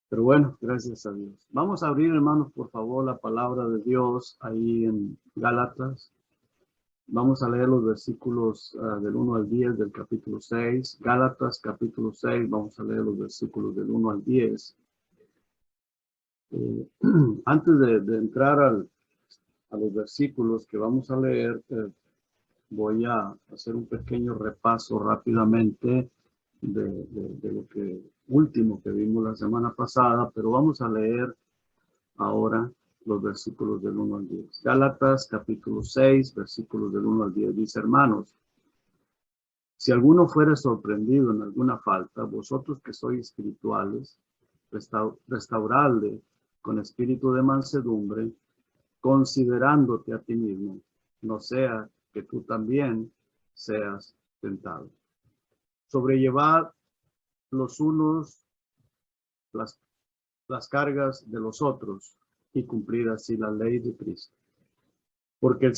Pero bueno, gracias a Dios. Vamos a abrir, hermanos, por favor, la palabra de Dios ahí en Gálatas. Vamos a leer los versículos del 1 al 10 del capítulo 6. Gálatas, capítulo 6, vamos a leer los versículos del 1 al 10. Eh, Antes de entrar a los versículos que vamos a leer, voy a hacer un pequeño repaso rápidamente de lo que último que vimos la semana pasada, pero vamos a leer ahora los versículos del 1 al 10. Gálatas capítulo 6, versículos del 1 al 10. Dice, hermanos, si alguno fuere sorprendido en alguna falta, vosotros que sois espirituales, restauradle con espíritu de mansedumbre, considerándote a ti mismo, no sea que tú también seas tentado. Sobrellevad los unos las cargas de los otros y cumplir así la ley de Cristo. Porque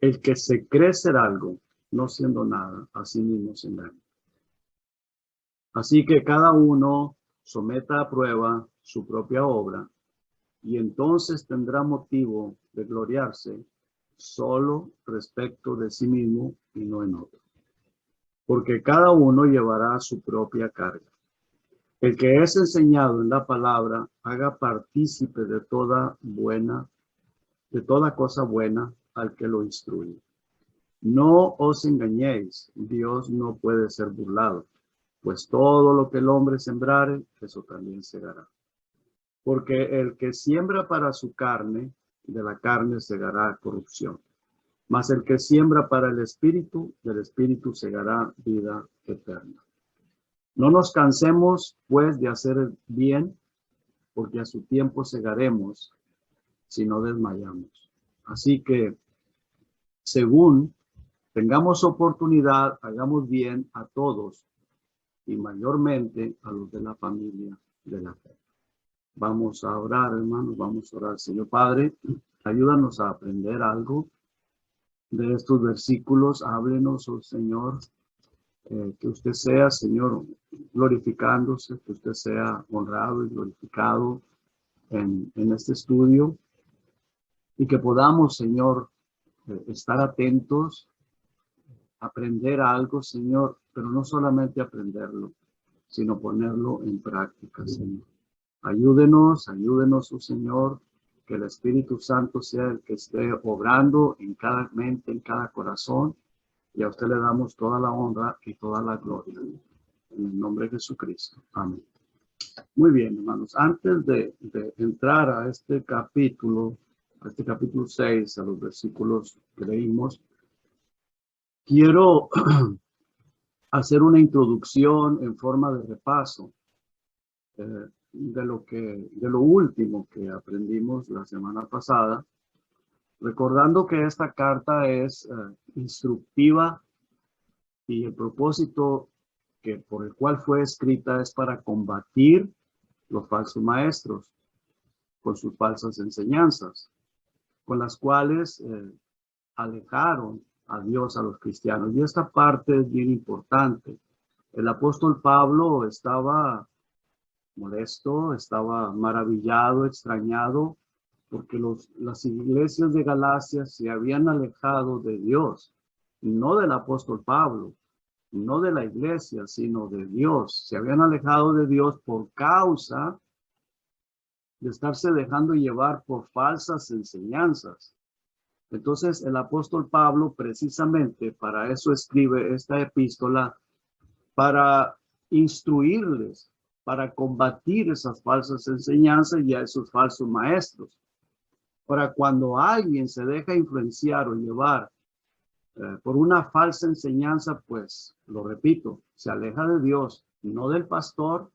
el que se cree ser algo, no siendo nada, a sí mismo se engaña. Así que cada uno someta a prueba su propia obra y entonces tendrá motivo de gloriarse solo respecto de sí mismo y no en otro. Porque cada uno llevará su propia carga. El que es enseñado en la palabra, haga partícipe de toda cosa buena al que lo instruye. No os engañéis, Dios no puede ser burlado, pues todo lo que el hombre sembrare, eso también segará. Porque el que siembra para su carne, de la carne segará corrupción. Mas el que siembra para el espíritu, del espíritu segará vida eterna. No nos cansemos, pues, de hacer el bien, porque a su tiempo segaremos si no desmayamos. Así que, según tengamos oportunidad, hagamos bien a todos y mayormente a los de la familia de la fe. Vamos a orar, hermanos, vamos a orar. Señor Padre, ayúdanos a aprender algo de estos versículos. Háblenos, oh Señor, que usted sea, Señor, glorificándose, que usted sea honrado y glorificado en este estudio y que podamos, Señor, estar atentos, aprender algo, Señor, pero no solamente aprenderlo, sino ponerlo en práctica, Señor. Ayúdenos, oh Señor, que el Espíritu Santo sea el que esté obrando en cada mente, en cada corazón, y a usted le damos toda la honra y toda la gloria. En el nombre de Jesucristo. Amén. Muy bien, hermanos. Antes de entrar a este capítulo 6, a los versículos que leímos, quiero hacer una introducción en forma de repaso de lo último que aprendimos la semana pasada, recordando que esta carta es instructiva y el propósito por el cual fue escrita es para combatir los falsos maestros con sus falsas enseñanzas, con las cuales alejaron a Dios a los cristianos. Y esta parte es bien importante. El apóstol Pablo estaba molesto, estaba maravillado, extrañado, porque las iglesias de Galacia se habían alejado de Dios, no del apóstol Pablo, no de la iglesia, sino de Dios. Se habían alejado de Dios por causa de estarse dejando llevar por falsas enseñanzas. Entonces el apóstol Pablo precisamente para eso escribe esta epístola, para instruirles, para combatir esas falsas enseñanzas y a esos falsos maestros. Para cuando alguien se deja influenciar o llevar por una falsa enseñanza, pues, lo repito, se aleja de Dios, no del pastor,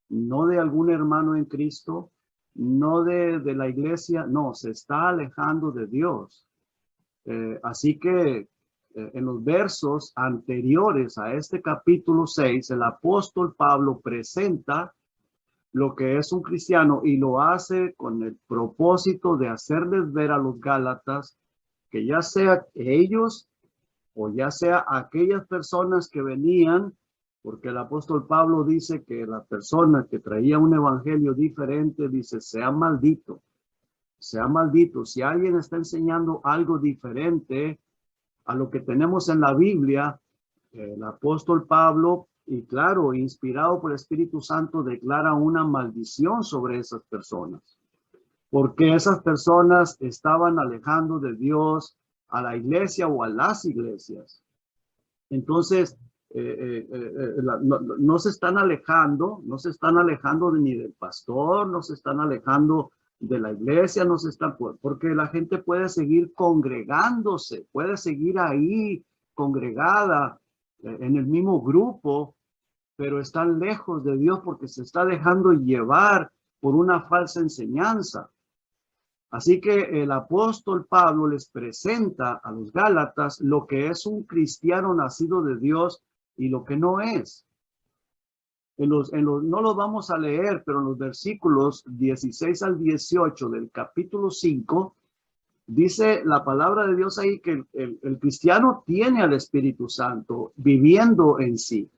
no de algún hermano en Cristo, no de la iglesia, no, se está alejando de Dios. Así que en los versos anteriores a este capítulo 6, el apóstol Pablo presenta lo que es un cristiano y lo hace con el propósito de hacerles ver a los gálatas que ya sea ellos o ya sea aquellas personas que venían porque el apóstol Pablo dice que la persona que traía un evangelio diferente, dice, sea maldito, sea maldito. Si alguien está enseñando algo diferente a lo que tenemos en la Biblia, el apóstol Pablo, y claro, inspirado por el Espíritu Santo, declara una maldición sobre esas personas, porque esas personas estaban alejando de Dios a la iglesia o a las iglesias. Entonces, no se están alejando, ni del pastor, no se están alejando de la iglesia, no se están, porque la gente puede seguir congregándose, puede seguir ahí congregada en el mismo grupo, pero están lejos de Dios porque se está dejando llevar por una falsa enseñanza. Así que el apóstol Pablo les presenta a los Gálatas lo que es un cristiano nacido de Dios y lo que no es. No lo vamos a leer, pero en los versículos 16 al 18 del capítulo 5, dice la palabra de Dios ahí que el cristiano tiene al Espíritu Santo viviendo en sí,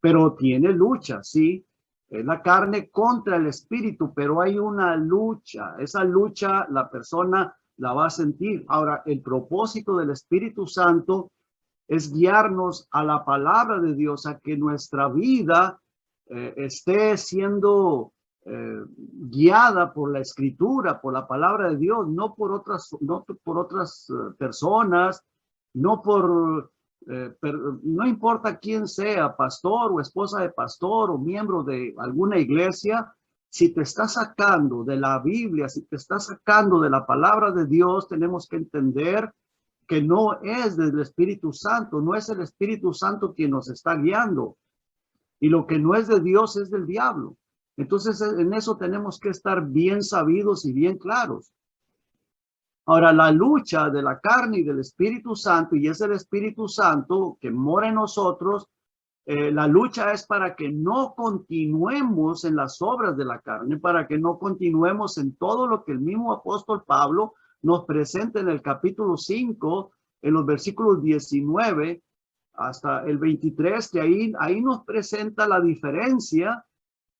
pero tiene lucha, ¿sí? Es la carne contra el espíritu, pero hay una lucha. Esa lucha la persona la va a sentir. Ahora, el propósito del Espíritu Santo es guiarnos a la palabra de Dios, a que nuestra vida esté siendo guiada por la Escritura, por la palabra de Dios, no por otras personas, no por no importa quién sea, pastor o esposa de pastor o miembro de alguna iglesia. Si te está sacando de la Biblia, si te está sacando de la palabra de Dios, tenemos que entender que no es del Espíritu Santo, no es el Espíritu Santo quien nos está guiando. Y lo que no es de Dios es del diablo. Entonces, en eso tenemos que estar bien sabidos y bien claros. Ahora, la lucha de la carne y del Espíritu Santo, y es el Espíritu Santo que mora en nosotros, la lucha es para que no continuemos en las obras de la carne, para que no continuemos en todo lo que el mismo apóstol Pablo nos presenta en el capítulo 5, en los versículos 19 hasta el 23, que ahí nos presenta la diferencia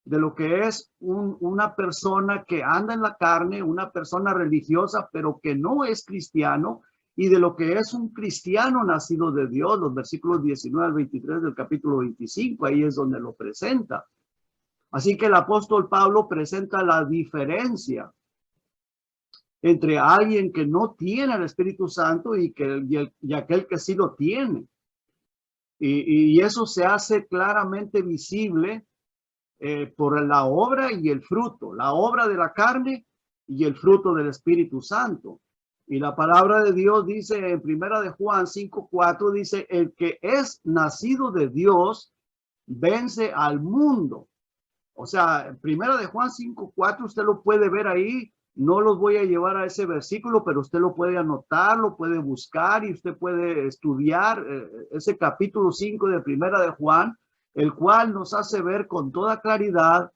de lo que es una persona que anda en la carne, una persona religiosa, pero que no es cristiano, y de lo que es un cristiano nacido de Dios, los versículos 19 al 23 del capítulo 25, ahí es donde lo presenta. Así que el apóstol Pablo presenta la diferencia entre alguien que no tiene el Espíritu Santo y aquel que sí lo tiene. Y eso se hace claramente visible por la obra y el fruto, la obra de la carne y el fruto del Espíritu Santo. Y la palabra de Dios dice en Primera de Juan 5:4, dice, el que es nacido de Dios vence al mundo. O sea, en Primera de Juan 5:4, usted lo puede ver ahí. No los voy a llevar a ese versículo, pero usted lo puede anotar, lo puede buscar y usted puede estudiar ese capítulo 5 de Primera de Juan, el cual nos hace ver con toda claridad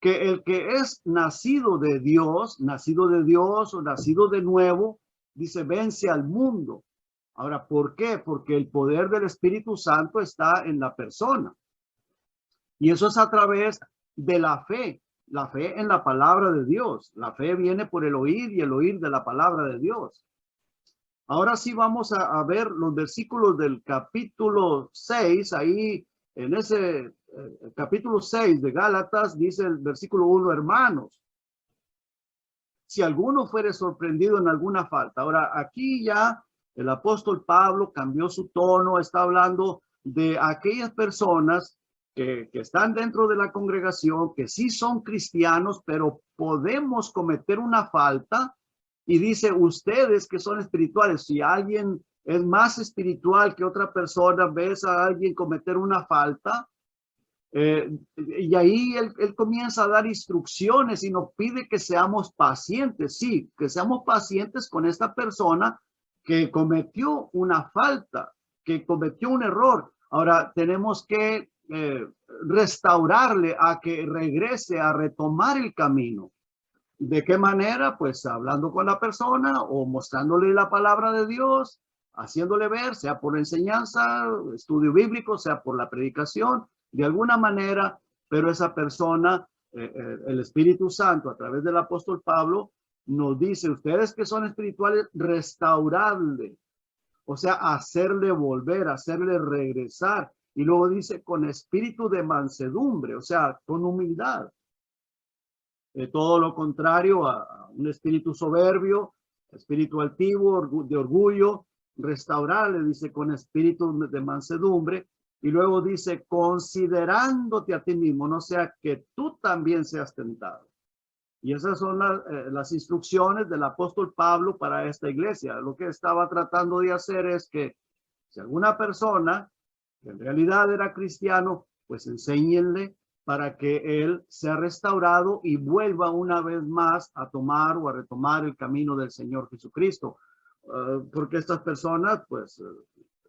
que el que es nacido de Dios o nacido de nuevo, dice, vence al mundo. Ahora, ¿por qué? Porque el poder del Espíritu Santo está en la persona. Y eso es a través de la fe en la palabra de Dios. La fe viene por el oír y el oír de la palabra de Dios. Ahora sí vamos a ver los versículos del capítulo 6, ahí en ese capítulo 6 de Gálatas, dice el versículo 1, hermanos, si alguno fuere sorprendido en alguna falta. Ahora, aquí ya el apóstol Pablo cambió su tono, está hablando de aquellas personas que están dentro de la congregación, que sí son cristianos, pero podemos cometer una falta. Y dice, ustedes que son espirituales, si alguien es más espiritual que otra persona, ves a alguien cometer una falta, y ahí él comienza a dar instrucciones y nos pide que seamos pacientes. Sí, que seamos pacientes con esta persona que cometió una falta, que cometió un error. Ahora tenemos que restaurarle a que regrese a retomar el camino. ¿De qué manera? Pues hablando con la persona o mostrándole la palabra de Dios, haciéndole ver, sea por enseñanza, estudio bíblico, sea por la predicación, de alguna manera, pero esa persona, el Espíritu Santo, a través del apóstol Pablo, nos dice, ustedes que son espirituales, restaurarle, o sea, hacerle volver, hacerle regresar. Y luego dice, con espíritu de mansedumbre, o sea, con humildad. Todo lo contrario a un espíritu soberbio, espíritu altivo, de orgullo, restaurarle, dice, con espíritu de mansedumbre. Y luego dice, considerándote a ti mismo, no sea que tú también seas tentado. Y esas son las instrucciones del apóstol Pablo para esta iglesia. Lo que estaba tratando de hacer es que si alguna persona que en realidad era cristiano, pues enséñenle para que él sea restaurado y vuelva una vez más a tomar o a retomar el camino del Señor Jesucristo. Porque estas personas, pues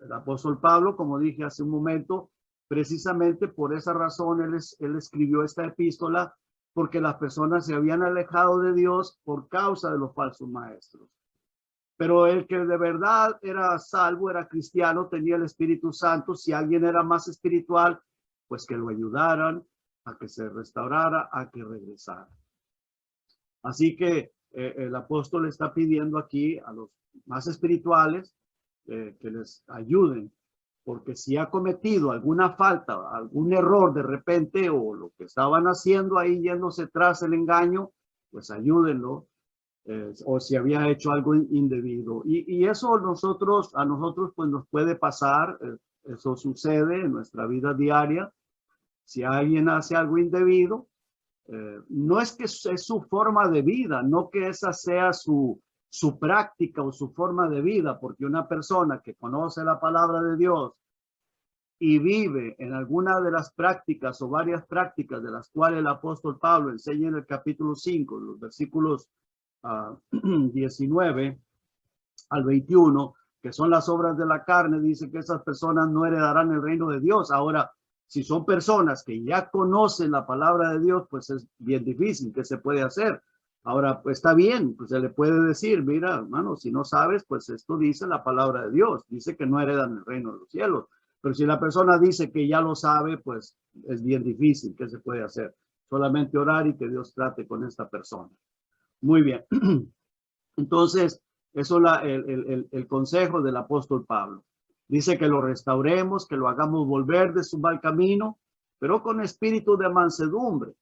el apóstol Pablo, como dije hace un momento, precisamente por esa razón él escribió esta epístola, porque las personas se habían alejado de Dios por causa de los falsos maestros. Pero el que de verdad era salvo, era cristiano, tenía el Espíritu Santo. Si alguien era más espiritual, pues que lo ayudaran a que se restaurara, a que regresara. Así que el apóstol está pidiendo aquí a los más espirituales que les ayuden, porque si ha cometido alguna falta, algún error de repente, o lo que estaban haciendo ahí yéndose tras el engaño, pues ayúdenlo. O si había hecho algo indebido. Y eso a nosotros pues nos puede pasar, eso sucede en nuestra vida diaria. Si alguien hace algo indebido, no es que es su forma de vida, no que esa sea su práctica o su forma de vida, porque una persona que conoce la palabra de Dios y vive en alguna de las prácticas o varias prácticas de las cuales el apóstol Pablo enseña en el capítulo 5, los versículos 19 al 21, que son las obras de la carne, dice que esas personas no heredarán el reino de Dios. Ahora, si son personas que ya conocen la palabra de Dios, pues es bien difícil. ¿Qué se puede hacer? Ahora, pues está bien, pues se le puede decir, mira, hermano, si no sabes, pues esto dice la palabra de Dios, dice que no heredan el reino de los cielos. Pero si la persona dice que ya lo sabe, pues es bien difícil. ¿Qué se puede hacer? Solamente orar y que Dios trate con esta persona. Muy bien. Entonces, eso es el consejo del apóstol Pablo. Dice que lo restauremos, que lo hagamos volver de su mal camino, pero con espíritu de mansedumbre.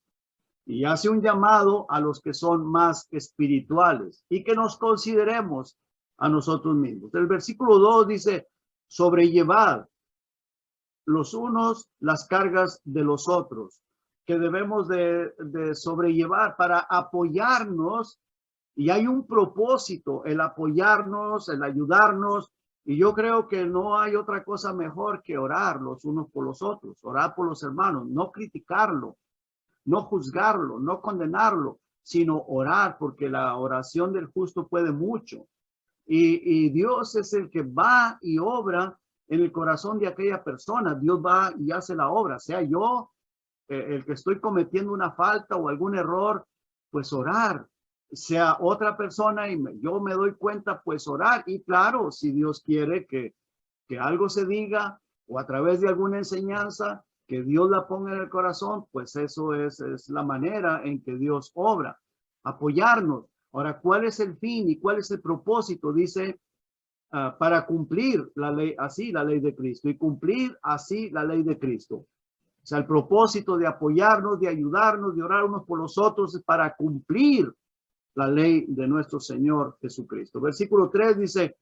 Y hace un llamado a los que son más espirituales y que nos consideremos a nosotros mismos. El versículo 2 dice, sobrellevad los unos las cargas de los otros, que debemos de sobrellevar para apoyarnos. Y hay un propósito, el apoyarnos, el ayudarnos. Y yo creo que no hay otra cosa mejor que orar los unos por los otros, orar por los hermanos, no criticarlo, no juzgarlo, no condenarlo, sino orar, porque la oración del justo puede mucho. Y Dios es el que va y obra en el corazón de aquella persona. Dios va y hace la obra, sea yo el que estoy cometiendo una falta o algún error, pues orar. Sea otra persona y yo me doy cuenta, pues orar. Y claro, si Dios quiere que algo se diga o a través de alguna enseñanza, que Dios la ponga en el corazón, pues eso es la manera en que Dios obra. Apoyarnos. Ahora, ¿cuál es el fin y cuál es el propósito? Dice, para cumplir la ley, así la ley de Cristo, y cumplir así la ley de Cristo. O sea, el propósito de apoyarnos, de ayudarnos, de orar unos por los otros es para cumplir la ley de nuestro Señor Jesucristo. Versículo 3 dice,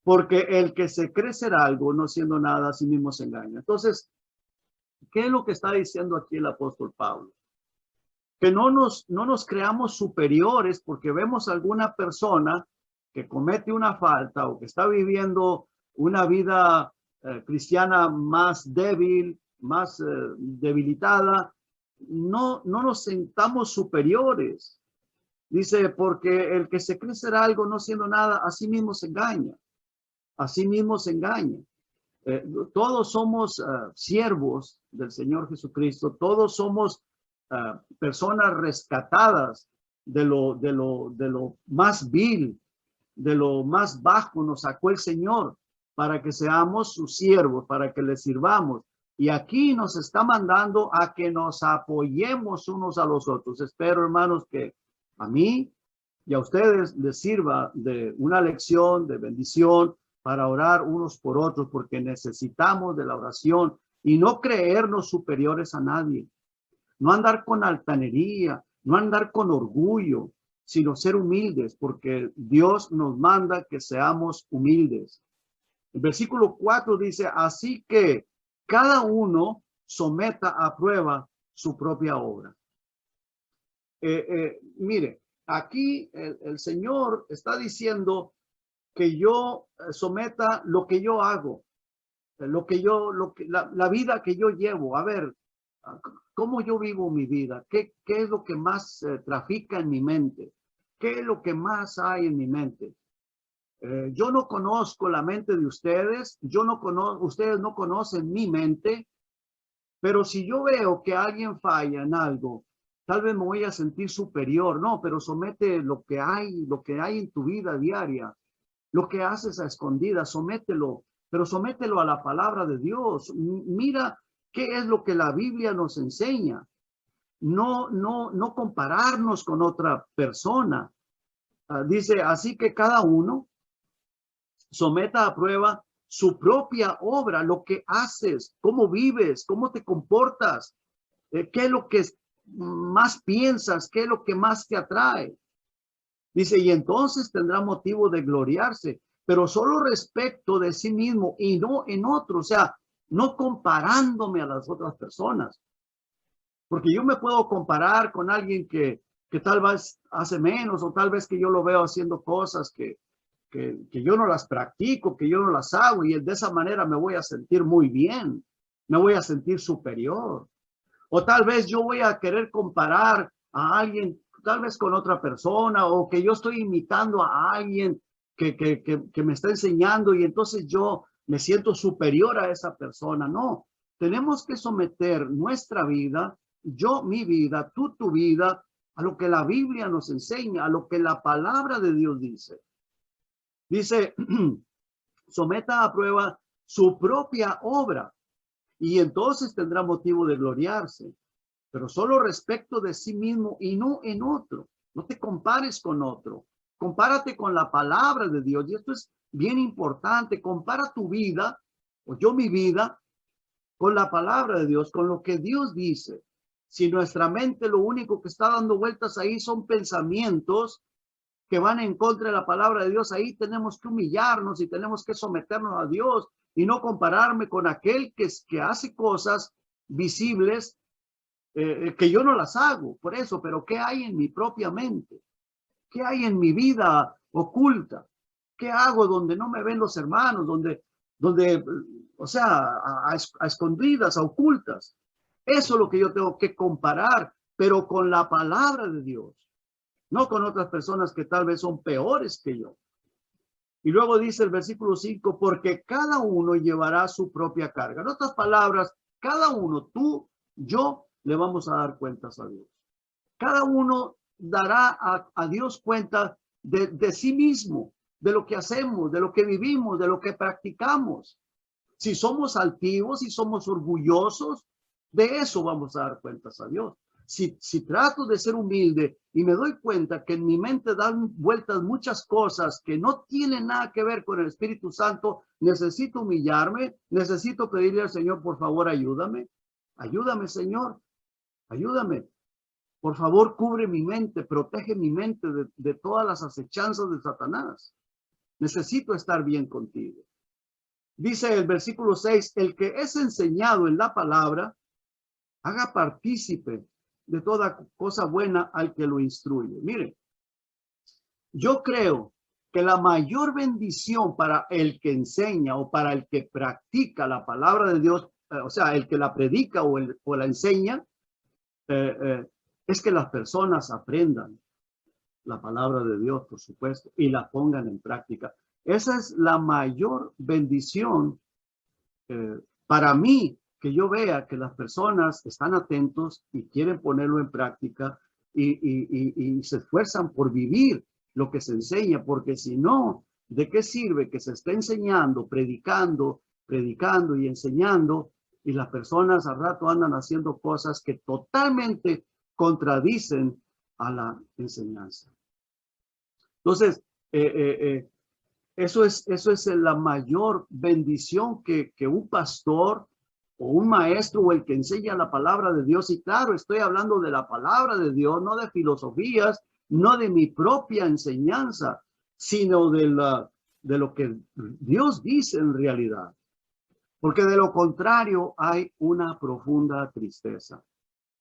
porque el que se cree ser algo, no siendo nada, a sí mismo se engaña. Entonces, ¿qué es lo que está diciendo aquí el apóstol Pablo? Que no nos creamos superiores porque vemos alguna persona que comete una falta o que está viviendo una vida cristiana más débil, más debilitada. No nos sentamos superiores. Dice, porque el que se cree ser algo no siendo nada, a sí mismo se engaña. A sí mismo se engaña. Todos somos siervos del Señor Jesucristo. Todos somos personas rescatadas de lo más vil, de lo más bajo. Nos sacó el Señor. para que seamos sus siervos, para que le sirvamos. Y aquí nos está mandando a que nos apoyemos unos a los otros. Espero, hermanos, que a mí y a ustedes les sirva de una lección de bendición para orar unos por otros, porque necesitamos de la oración y no creernos superiores a nadie. No andar con altanería, no andar con orgullo, sino ser humildes, porque Dios nos manda que seamos humildes. El versículo 4 dice, así que cada uno someta a prueba su propia obra. Mire, aquí el Señor está diciendo que yo someta lo que yo hago, la vida que yo llevo. A ver, ¿cómo yo vivo mi vida? ¿Qué es lo que más trafica en mi mente? ¿Qué es lo que más hay en mi mente? Yo no conozco la mente de ustedes, ustedes no conocen mi mente, pero si yo veo que alguien falla en algo, tal vez me voy a sentir superior. No, pero somete lo que hay en tu vida diaria, lo que haces a escondidas, somételo, pero somételo a la palabra de Dios. Mira qué es lo que la Biblia nos enseña. No compararnos con otra persona. Dice, así que cada uno someta a prueba su propia obra, lo que haces, cómo vives, cómo te comportas, qué es lo que más piensas, qué es lo que más te atrae. Dice, y entonces tendrá motivo de gloriarse, pero solo respecto de sí mismo y no en otro, o sea, no comparándome a las otras personas. Porque yo me puedo comparar con alguien que tal vez hace menos, o tal vez que yo lo veo haciendo cosas que yo no las practico, que yo no las hago, y de esa manera me voy a sentir muy bien, me voy a sentir superior. O tal vez yo voy a querer comparar a alguien, tal vez con otra persona, o que yo estoy imitando a alguien que me está enseñando, y entonces yo me siento superior a esa persona. No, tenemos que someter nuestra vida, yo mi vida, tú tu vida, a lo que la Biblia nos enseña, a lo que la palabra de Dios dice. Dice, someta a prueba su propia obra y entonces tendrá motivo de gloriarse, pero solo respecto de sí mismo y no en otro. No te compares con otro. Compárate con la palabra de Dios. Y esto es bien importante. Compara tu vida, o yo mi vida, con la palabra de Dios, con lo que Dios dice. Si nuestra mente lo único que está dando vueltas ahí son pensamientos que van en contra de la palabra de Dios, ahí tenemos que humillarnos y tenemos que someternos a Dios y no compararme con aquel que hace cosas visibles que yo no las hago. Por eso, pero ¿qué hay en mi propia mente? ¿Qué hay en mi vida oculta? ¿Qué hago donde no me ven los hermanos? Donde o sea, a escondidas, a ocultas. Eso es lo que yo tengo que comparar, pero con la palabra de Dios. No con otras personas que tal vez son peores que yo. Y luego dice el versículo 5, porque cada uno llevará su propia carga. En otras palabras, cada uno, tú, yo, le vamos a dar cuentas a Dios. Cada uno dará a Dios cuenta de sí mismo, de lo que hacemos, de lo que vivimos, de lo que practicamos. Si somos altivos, si somos orgullosos, de eso vamos a dar cuentas a Dios. Si trato de ser humilde y me doy cuenta que en mi mente dan vueltas muchas cosas que no tienen nada que ver con el Espíritu Santo, necesito humillarme, necesito pedirle al Señor, por favor, ayúdame. Ayúdame, Señor. Ayúdame. Por favor, cubre mi mente, protege mi mente de todas las acechanzas de Satanás. Necesito estar bien contigo. Dice el versículo 6, el que es enseñado en la palabra, haga partícipe de toda cosa buena al que lo instruye. Mire, yo creo que la mayor bendición para el que enseña o para el que practica la palabra de Dios, o sea, el que la predica o la enseña, es que las personas aprendan la palabra de Dios, por supuesto, y la pongan en práctica. Esa es la mayor bendición para mí, que yo vea que las personas están atentos y quieren ponerlo en práctica y se esfuerzan por vivir lo que se enseña, porque si no, ¿De qué sirve que se esté enseñando, predicando y enseñando, y las personas al rato andan haciendo cosas que totalmente contradicen a la enseñanza? Entonces, eso es la mayor bendición que un pastor o un maestro o el que enseña la palabra de Dios. Y claro, estoy hablando de la palabra de Dios, no de filosofías, no de mi propia enseñanza, sino de lo que Dios dice en realidad. Porque de lo contrario hay una profunda tristeza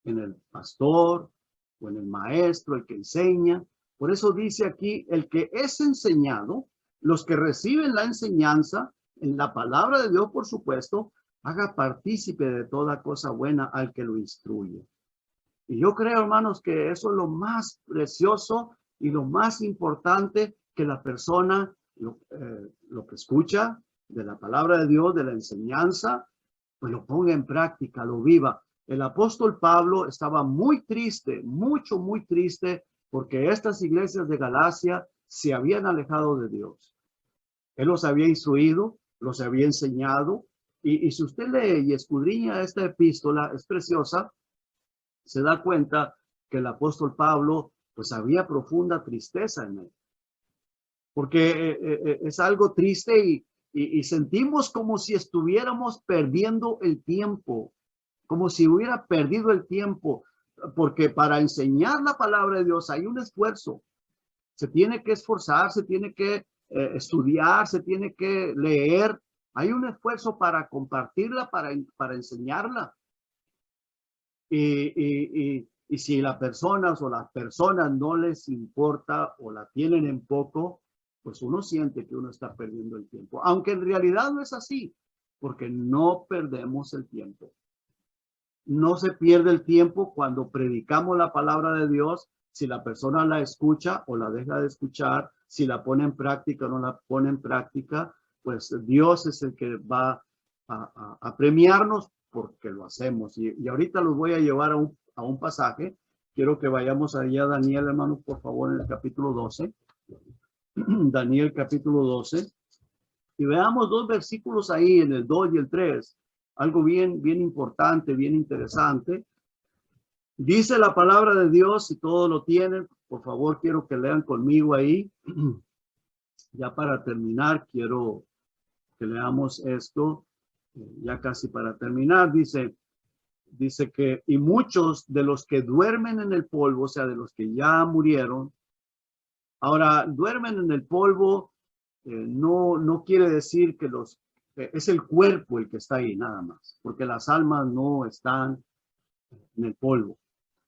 en el pastor o en el maestro, el que enseña. Por eso dice aquí, el que es enseñado, los que reciben la enseñanza en la palabra de Dios, por supuesto, haga partícipe de toda cosa buena al que lo instruye. Y yo creo, hermanos, que eso es lo más precioso y lo más importante, que la persona, lo que escucha de la palabra de Dios, de la enseñanza, pues lo ponga en práctica, lo viva. El apóstol Pablo estaba muy triste, muy triste, porque estas iglesias de Galacia se habían alejado de Dios. Él los había instruido, los había enseñado, y si usted lee y escudriña esta epístola, es preciosa, se da cuenta que el apóstol Pablo, pues había profunda tristeza en él. Porque es algo triste y sentimos como si estuviéramos perdiendo el tiempo, como si hubiera perdido el tiempo, porque para enseñar la palabra de Dios hay un esfuerzo. Se tiene que esforzar, se tiene que estudiar, se tiene que leer. Hay un esfuerzo para compartirla, para enseñarla. Y si las personas o las personas no les importa o la tienen en poco, pues uno siente que uno está perdiendo el tiempo. Aunque en realidad no es así, porque no perdemos el tiempo. No se pierde el tiempo cuando predicamos la palabra de Dios, si la persona la escucha o la deja de escuchar, si la pone en práctica o no la pone en práctica, pues Dios es el que va a premiarnos porque lo hacemos. Y ahorita los voy a llevar a un pasaje. Quiero que vayamos allá, Daniel, hermanos, por favor, en el capítulo 12. Daniel, capítulo 12. Y veamos dos versículos ahí, en el 2 y el 3. Algo bien importante, bien interesante. Dice la palabra de Dios, si todos lo tienen, por favor, quiero que lean conmigo ahí. Ya para terminar, quiero que leamos esto. Ya casi para terminar, dice que, y muchos de los que duermen en el polvo, o sea, de los que ya murieron, ahora duermen en el polvo, no quiere decir que es el cuerpo el que está ahí nada más, porque las almas no están en el polvo.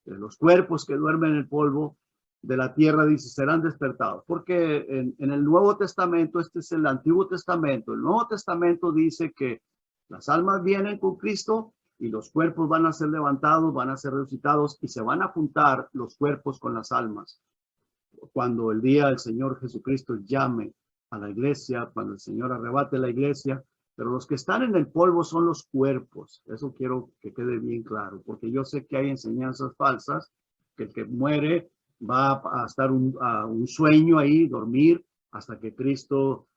Los cuerpos que duermen en el polvo de la tierra, dice, serán despertados. Porque en el Nuevo Testamento, este es el Antiguo Testamento, el Nuevo Testamento dice que las almas vienen con Cristo y los cuerpos van a ser levantados, van a ser resucitados y se van a juntar los cuerpos con las almas. Cuando el día del Señor Jesucristo llame a la iglesia, cuando el Señor arrebate la iglesia, pero los que están en el polvo son los cuerpos. Eso quiero que quede bien claro, porque yo sé que hay enseñanzas falsas, que el que muere va a estar a un sueño ahí, dormir, hasta que Cristo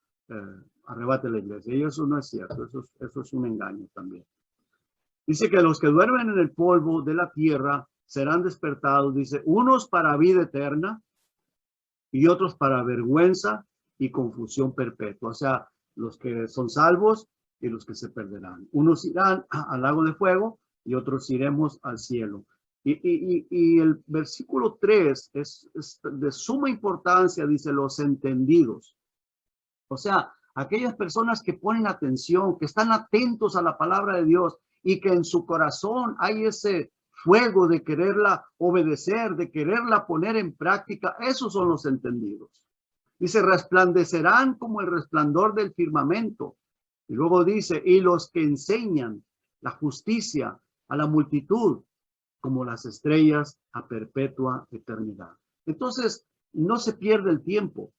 arrebate la iglesia. Y eso no es cierto, eso es un engaño también. Dice que los que duermen en el polvo de la tierra serán despertados, dice, unos para vida eterna y otros para vergüenza y confusión perpetua. O sea, los que son salvos y los que se perderán. Unos irán al lago de fuego y otros iremos al cielo. Y el versículo 3 es de suma importancia, dice, los entendidos. O sea, aquellas personas que ponen atención, que están atentos a la palabra de Dios y que en su corazón hay ese fuego de quererla obedecer, de quererla poner en práctica. Esos son los entendidos. Dice, resplandecerán como el resplandor del firmamento. Y luego dice, y los que enseñan la justicia a la multitud, como las estrellas a perpetua eternidad. Entonces, no se pierde el tiempo,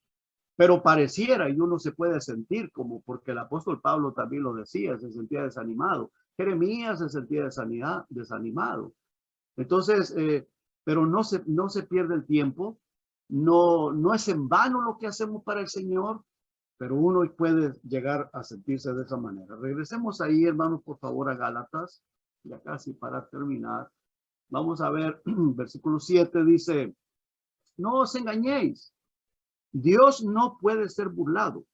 pero pareciera, y uno se puede sentir como, porque el apóstol Pablo también lo decía, se sentía desanimado. Jeremías se sentía desanimado. Entonces, pero no se pierde el tiempo. No es en vano lo que hacemos para el Señor. pero uno puede llegar a sentirse de esa manera. Regresemos ahí, hermanos, por favor, a Gálatas, ya casi para terminar. Vamos a ver, versículo 7 dice, no os engañéis, Dios no puede ser burlado,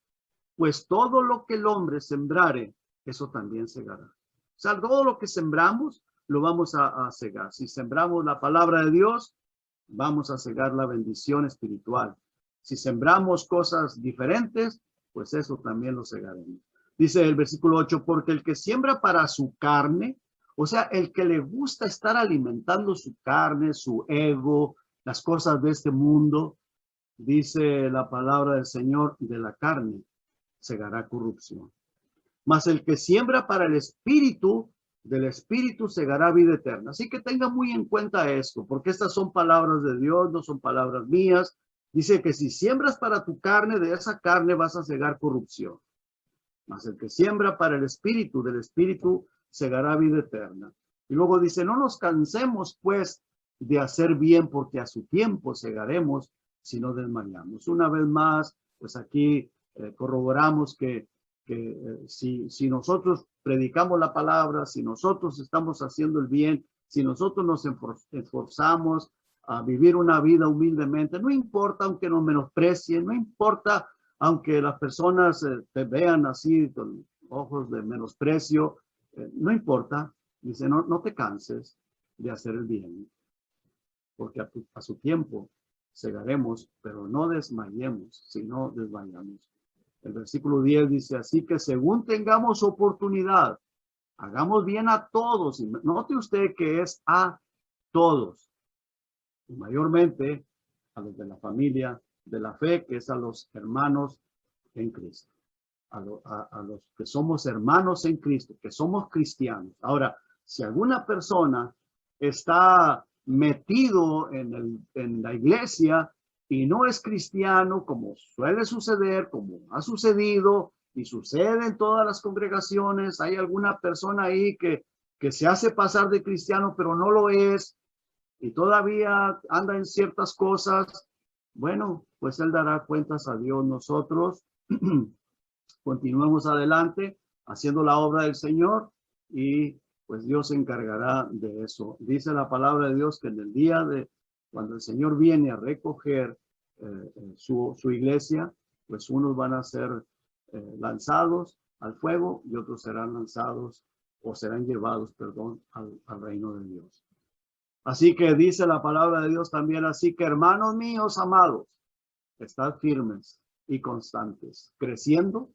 pues todo lo que el hombre sembrare, eso también segará. O sea, todo lo que sembramos, lo vamos a segar. Si sembramos la palabra de Dios, vamos a segar la bendición espiritual. Si sembramos cosas diferentes, pues eso también lo segaremos. Dice el versículo 8, porque el que siembra para su carne, o sea, el que le gusta estar alimentando su carne, su ego, las cosas de este mundo, dice la palabra del Señor, de la carne segará corrupción. Mas el que siembra para el espíritu, del espíritu segará vida eterna. Así que tenga muy en cuenta esto, porque estas son palabras de Dios, no son palabras mías. Dice que si siembras para tu carne, de esa carne vas a segar corrupción. Mas el que siembra para el espíritu, del espíritu segará vida eterna. Y luego dice, no nos cansemos pues de hacer bien, porque a su tiempo segaremos si no desmayamos. Una vez más, pues aquí corroboramos que si nosotros predicamos la palabra, si nosotros estamos haciendo el bien, si nosotros nos esforzamos a vivir una vida humildemente, no importa aunque nos menosprecien, no importa aunque las personas te vean así con ojos de menosprecio, no importa, dice, no te canses de hacer el bien, porque a su tiempo segaremos, pero no desmayemos, sino desmayamos. El versículo 10 dice, así que según tengamos oportunidad, hagamos bien a todos. Y note usted que es a todos, y mayormente a los de la familia de la fe, que es a los hermanos en Cristo, a los que somos hermanos en Cristo, que somos cristianos. Ahora, si alguna persona está metido en la iglesia y no es cristiano, como suele suceder, como ha sucedido y sucede en todas las congregaciones, hay alguna persona ahí que se hace pasar de cristiano, pero no lo es, y todavía anda en ciertas cosas, bueno, pues él dará cuentas a Dios. Nosotros continuemos adelante haciendo la obra del Señor y pues Dios se encargará de eso. Dice la palabra de Dios que en el día de cuando el Señor viene a recoger su iglesia, pues unos van a ser lanzados al fuego y otros serán lanzados o serán llevados, perdón, al reino de Dios. Así que dice la palabra de Dios también, así que hermanos míos amados, estad firmes y constantes, creciendo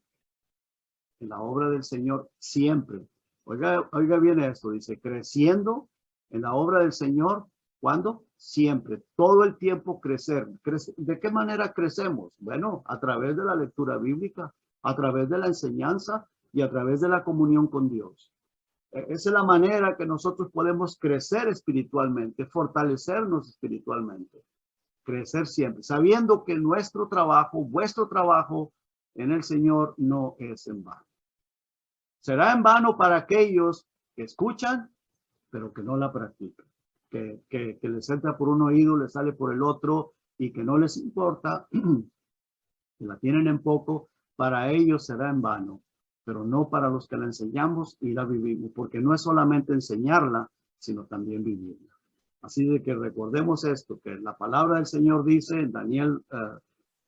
en la obra del Señor siempre. Oiga bien esto, dice, creciendo en la obra del Señor, ¿cuándo? Siempre, todo el tiempo crecer. ¿De qué manera crecemos? Bueno, a través de la lectura bíblica, a través de la enseñanza y a través de la comunión con Dios. Esa es la manera que nosotros podemos crecer espiritualmente, fortalecernos espiritualmente, crecer siempre, sabiendo que nuestro trabajo, vuestro trabajo en el Señor no es en vano. Será en vano para aquellos que escuchan, pero que no la practican, que les entra por un oído, les sale por el otro y que no les importa, que la tienen en poco, para ellos será en vano, pero no para los que la enseñamos y la vivimos, porque no es solamente enseñarla, sino también vivirla. Así de que recordemos esto, que la palabra del Señor dice en Daniel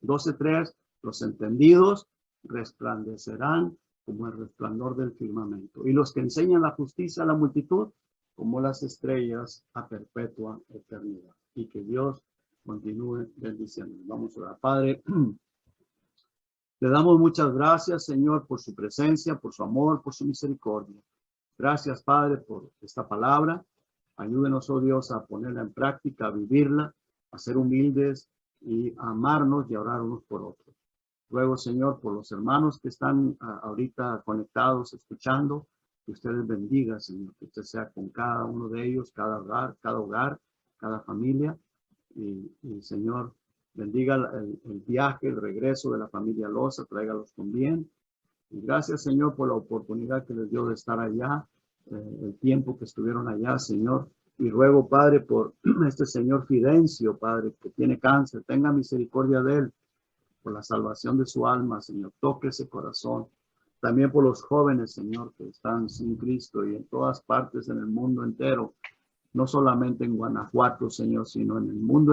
12:3, los entendidos resplandecerán como el resplandor del firmamento, y los que enseñan la justicia a la multitud, como las estrellas a perpetua eternidad. Y que Dios continúe bendiciendo. Vamos a orar. Padre, le damos muchas gracias, Señor, por su presencia, por su amor, por su misericordia. Gracias, Padre, por esta palabra. Ayúdenos, oh Dios, a ponerla en práctica, a vivirla, a ser humildes y a amarnos y a orar unos por otros. Ruego, Señor, por los hermanos que están ahorita conectados, escuchando, que ustedes bendiga, Señor, que usted sea con cada uno de ellos, cada hogar, cada familia. Y Señor, bendiga el viaje, el regreso de la familia Loza, tráigalos con bien. Y gracias, Señor, por la oportunidad que les dio de estar allá, el tiempo que estuvieron allá, Señor. Y ruego, Padre, por este señor Fidencio, Padre, que tiene cáncer, tenga misericordia de él. por la salvación de su alma, Señor. Toque ese corazón. También por los jóvenes, Señor, que están sin Cristo y en todas partes en el mundo entero, no solamente en Guanajuato, Señor, sino en el mundo entero.